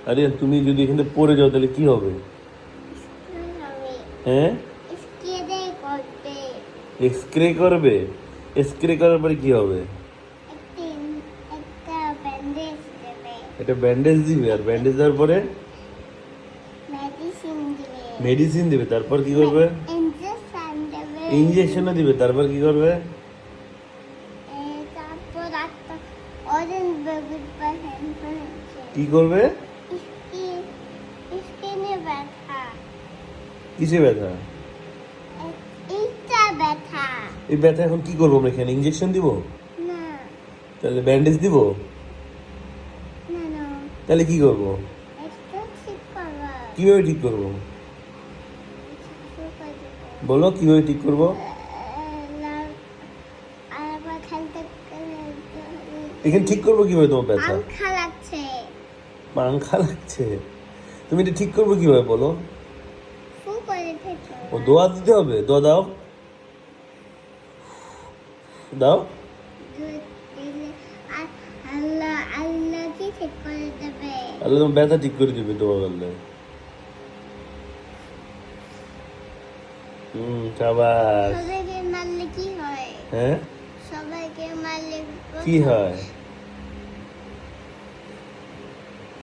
আরে তুমি যদি এখানে পড়ে যাও তাহলে কি হবে? হ্যাঁ, এক্সরে করবে। এক্সরে করার পরে কি হবে? এটা ব্যান্ডেজ দিবে, আর ব্যান্ডেজ দেওয়ার পরে মেডিসিন দিবে। তারপর কি করবে? ইনজেকশনও দিবে। তারপর কি করবে? কি করবে? কিসে ব্যথা? এই ব্যথা এখন কি করবো আমরা? এখানে ইনজেকশন দিব? তাহলে ব্যান্ডেজ দিব? তাহলে কি করব? কিভাবে ঠিক করব? বলো কিভাবে ঠিক করব? এখানে ঠিক করবো কিভাবে তোমার ব্যথা? পাংখা লাগছে। তুমি এটা ঠিক করবো কিভাবে বলো? ও দোয়া দিতে হবে। দোয়া দাও, দাও। আল্লাহ তোমার ব্যথা ঠিক করে দিবে দোয়া করলে। সাবাস। সবাইকে মারলে কি হয়? হ্যাঁ, সবাইকে মারলে কি হয়?